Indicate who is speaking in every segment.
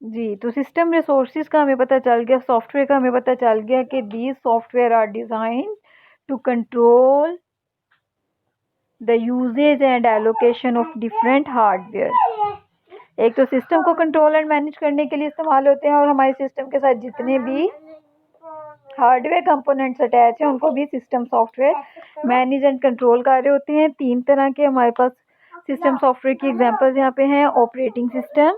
Speaker 1: जी, तो system resources का हमें पता चल गया, सॉफ्टवेयर का हमें पता चल गया कि these software are design to control the uses and allocation of different hardware. एक तो सिस्टम को कंट्रोल एंड मैनेज करने के लिए इस्तेमाल होते हैं, और हमारे सिस्टम के साथ जितने भी हार्डवेयर कंपोनेंट्स अटैच हैं उनको भी system software manage and control कर रहे होते हैं। 3 तरह के हमारे पास सिस्टम सॉफ्टवेयर की एग्जांपल्स यहाँ पे हैं: operating system,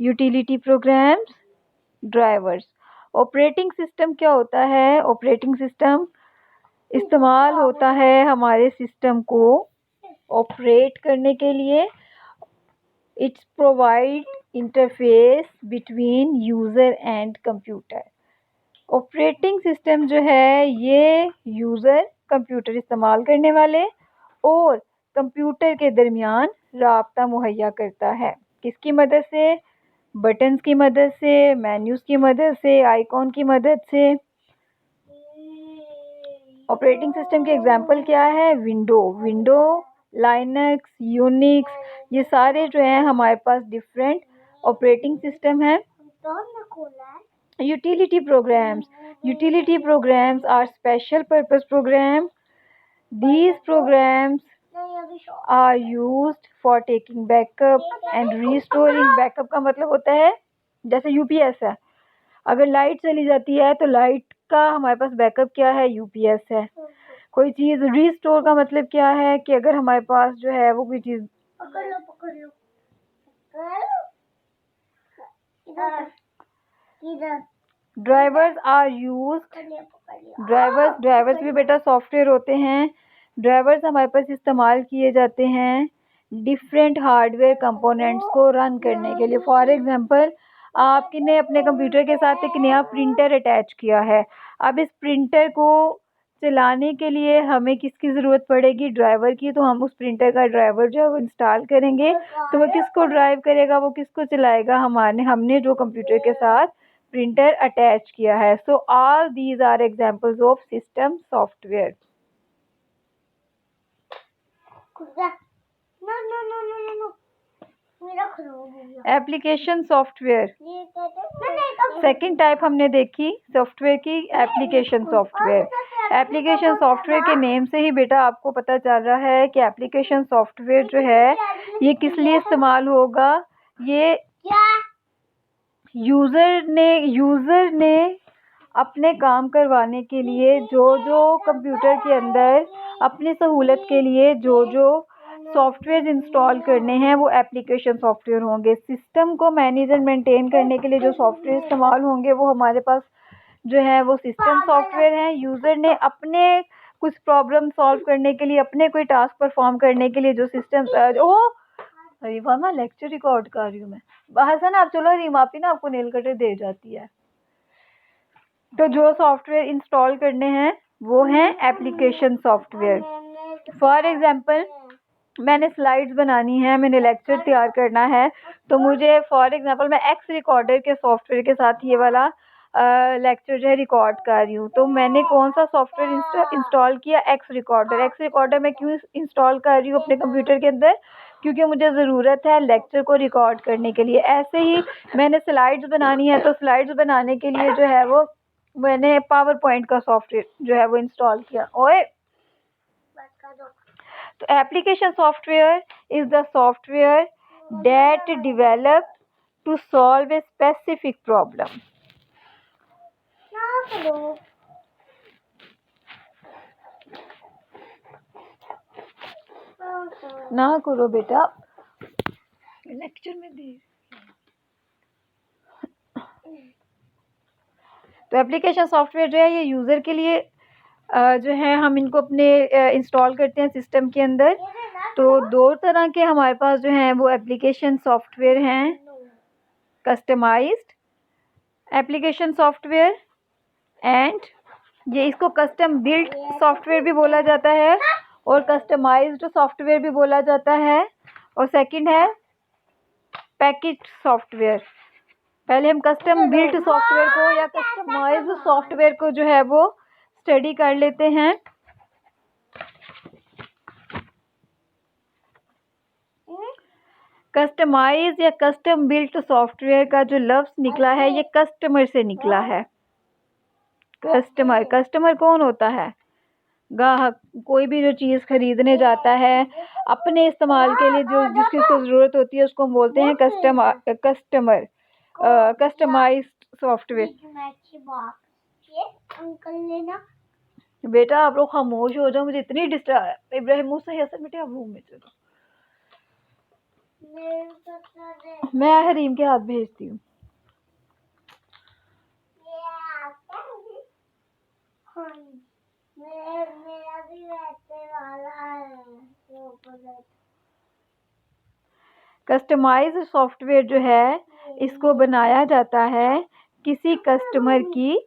Speaker 1: utility programmes, drivers. Operating system क्या होता है? ऑपरेटिंग सिस्टम इस्तेमाल होता है हमारे सिस्टम को ऑपरेट करने के लिए। It's provide interface between user and computer. Operating system जो है ये यूज़र, कंप्यूटर इस्तेमाल करने वाले और कंप्यूटर के दरमियान राब्ता मुहैया करता है। किसकी मदद से? बटन्स की मदद से, मेन्यूज़ की मदद से, आइकॉन की मदद से। ऑपरेटिंग सिस्टम के एग्जांपल क्या है? विंडो, लाइनक्स, यूनिक्स, ये सारे जो हैं हमारे पास डिफरेंट ऑपरेटिंग सिस्टम हैं। Utility programs are special purpose programs. These programs are used for taking backup and restoring. Backup का मतलब होता है जैसे यूपीएस है, अगर लाइट चली जाती है तो लाइट का हमारे पास बैकअप क्या है? यूपीएस है। कोई चीज़ रीस्टोर का मतलब क्या है कि अगर हमारे पास जो है वो कोई चीज़ ड्राइवर्स आर यूज्ड। ड्राइवर्स भी बेटा सॉफ्टवेयर होते हैं। ड्राइवर्स हमारे पास इस्तेमाल किए जाते हैं डिफरेंट हार्डवेयर कंपोनेंट्स को रन करने के लिए। फॉर एग्जांपल, आपने अपने कंप्यूटर के साथ एक नया प्रिंटर अटैच किया है। अब इस प्रिंटर को चलाने के लिए हमें किसकी ज़रूरत पड़ेगी? ड्राइवर की। तो हम उस प्रिंटर का ड्राइवर जो है वो इंस्टॉल करेंगे, तो वो किसको ड्राइव करेगा, वो किसको चलाएगा? हमने जो कंप्यूटर के साथ प्रिंटर अटैच किया है। So all these are examples of system software. Application software, second type हमने देखी सॉफ्टवेयर की, एप्लीकेशन सॉफ्टवेयर। एप्लीकेशन सॉफ्टवेयर के नेम से ही बेटा आपको पता चल रहा है कि एप्लीकेशन सॉफ्टवेयर जो है ये किस लिए इस्तेमाल होगा। ये यूज़र ने अपने काम करवाने के लिए जो कंप्यूटर के अंदर अपनी सहूलत के लिए जो सॉफ्टवेयर इंस्टॉल करने हैं वो एप्लीकेशन सॉफ्टवेयर होंगे। सिस्टम को मैनेज एंड मेंटेन करने के लिए जो सॉफ्टवेयर इस्तेमाल होंगे वो हमारे पास जो है वो सिस्टम सॉफ्टवेयर हैं। यूज़र ने अपने कुछ प्रॉब्लम सॉल्व करने के लिए, अपने कोई टास्क परफॉर्म करने के लिए जो सिस्टम रीमा, मैं लेक्चर रिकॉर्ड कर रही हूँ। मैं बाहर से ना, आप चलो, रीमा आपी ना आपको नेल कटर दे जाती है। तो जो सॉफ्टवेयर इंस्टॉल करने हैं वो हैं एप्लीकेशन सॉफ्टवेयर। फॉर एग्जांपल, मैंने स्लाइड्स बनानी है, मैंने लेक्चर तैयार करना है, तो मुझे फॉर एग्जांपल मैं एक्स रिकॉर्डर के सॉफ्टवेयर के साथ ये वाला लेक्चर जो है रिकॉर्ड कर रही हूँ। तो मैंने कौन सा सॉफ्टवेयर इंस्टॉल किया? X recorder. एक्स रिकॉर्डर मैं क्यों इंस्टॉल कर रही हूँ अपने कंप्यूटर के अंदर? क्योंकि मुझे ज़रूरत है लेक्चर को रिकॉर्ड करने के लिए। ऐसे ही मैंने स्लाइड्स बनानी है, तो स्लाइड्स बनाने के लिए जो है वो मैंने पावर पॉइंट का सॉफ्टवेयर जो है वो इंस्टॉल किया। ओए, तो application software is the software that develop to solve a specific problem. ना करो बेटा, लेक्चर में दे। तो एप्लीकेशन सॉफ्टवेयर जो है ये यूज़र के लिए जो है हम इनको अपने इंस्टॉल करते हैं सिस्टम के अंदर। तो 2 तरह के हमारे पास जो हैं वो एप्लीकेशन सॉफ्टवेयर हैं: कस्टमाइज्ड एप्लीकेशन सॉफ्टवेयर एंड ये इसको कस्टम बिल्ट सॉफ्टवेयर भी बोला जाता है और कस्टमाइज्ड सॉफ्टवेयर भी बोला जाता है। और सेकंड है पैकेज सॉफ्टवेयर। पहले हम कस्टम बिल्ट सॉफ्टवेयर को या कस्टमाइज्ड सॉफ्टवेयर को जो है वो स्टडी कर लेते हैं। कस्टमाइज या कस्टम बिल्ट सॉफ्टवेयर का जो लफ्ज निकला है ये कस्टमर से निकला है। कस्टमर कौन होता है? ग्राहक। कोई भी जो चीज़ खरीदने जाता है अपने इस्तेमाल के लिए, जो जिसकी उसको ज़रूरत होती है, उसको हम बोलते हैं कस्टमर। Customised software. बेटा आप लोग खामोश हो जाओ, मुझे इतनी डिस्टर्ब। इब्राहिम मुझसे हसन बेटे आप रूम में चलो, मैं हरीम के हाथ भेजती हूँ। मेरा भी रहने वाला है। कस्टमाइज्ड सॉफ्टवेयर जो है इसको बनाया जाता है किसी कस्टमर की,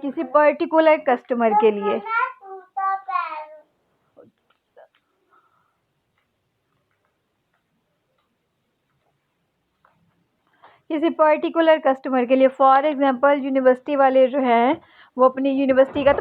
Speaker 1: किसी पर्टिकुलर कस्टमर के लिए। किसी पर्टिकुलर कस्टमर के लिए। फॉर एग्जांपल यूनिवर्सिटी वाले जो हैं वो अपनी यूनिवर्सिटी का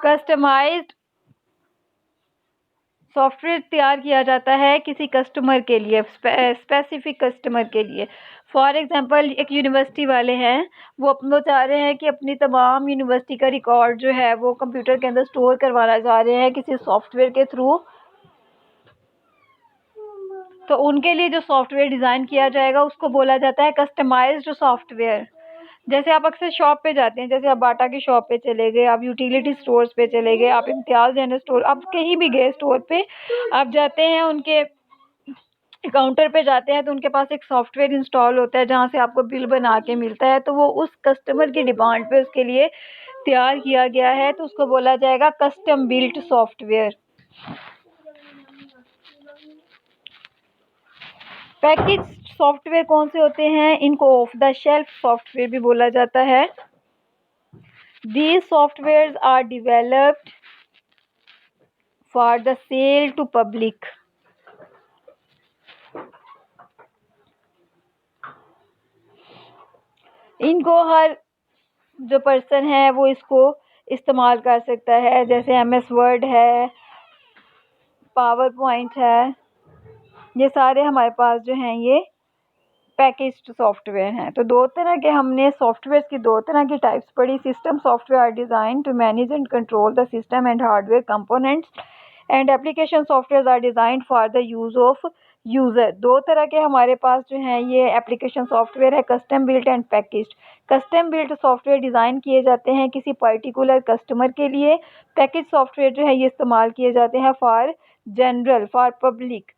Speaker 1: कस्टमाइज्ड सॉफ्टवेयर तैयार किया जाता है किसी कस्टमर के लिए, स्पेसिफिक कस्टमर के लिए। फॉर एग्जांपल एक यूनिवर्सिटी वाले हैं, वो चाह रहे हैं कि अपनी तमाम यूनिवर्सिटी का रिकॉर्ड जो है वो कंप्यूटर के अंदर स्टोर करवाना चाह रहे हैं किसी सॉफ्टवेयर के थ्रू। तो उनके लिए जो सॉफ्टवेयर डिज़ाइन किया जाएगा उसको बोला जाता है कस्टमाइज्ड सॉफ्टवेयर। जैसे आप अक्सर शॉप पे जाते हैं, जैसे आप बाटा की शॉप पे चले गए, आप यूटिलिटी स्टोर्स पे चले गए, आप इम्तियाज़ जनरल स्टोर, आप कहीं भी गए स्टोर पे, आप जाते हैं उनके काउंटर पे जाते हैं तो उनके पास एक सॉफ्टवेयर इंस्टॉल होता है जहाँ से आपको बिल बना के मिलता है। तो वो उस कस्टमर की डिमांड पे उसके लिए तैयार किया गया है, तो उसको बोला जाएगा custom built software. Package software कौन से होते हैं? इनको ऑफ द शेल्फ सॉफ्टवेयर भी बोला जाता है। These softwares are developed for the sale to public. इनको हर जो पर्सन है वो इसको इस्तेमाल कर सकता है, जैसे MS वर्ड है, पावर पॉइंट है, ये सारे हमारे पास जो हैं ये पैकेज्ड सॉफ्टवेयर हैं। तो दो तरह के हमने सॉफ्टवेयर की दो तरह की टाइप्स पढ़ी। System software are design to manage and control the system and hardware components, and application software are design for the use of user. दो तरह के हमारे पास जो हैं ये एप्लीकेशन सॉफ्टवेयर है, custom built and packaged. Custom built software design किए जाते हैं किसी पर्टिकुलर कस्टमर के लिए। पैकेज सॉफ्टवेयर जो है ये इस्तेमाल किए जाते हैं फॉर जनरल, फॉर पब्लिक।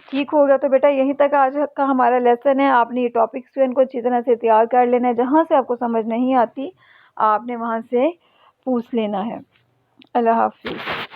Speaker 1: ठीक हो गया? तो बेटा यहीं तक आज का हमारा लेसन है। आपने ये टॉपिक्स जो इनको अच्छी तरह से तैयार कर लेना है। जहाँ से आपको समझ नहीं आती आपने वहाँ से पूछ लेना है। अल्लाह हाफिज़।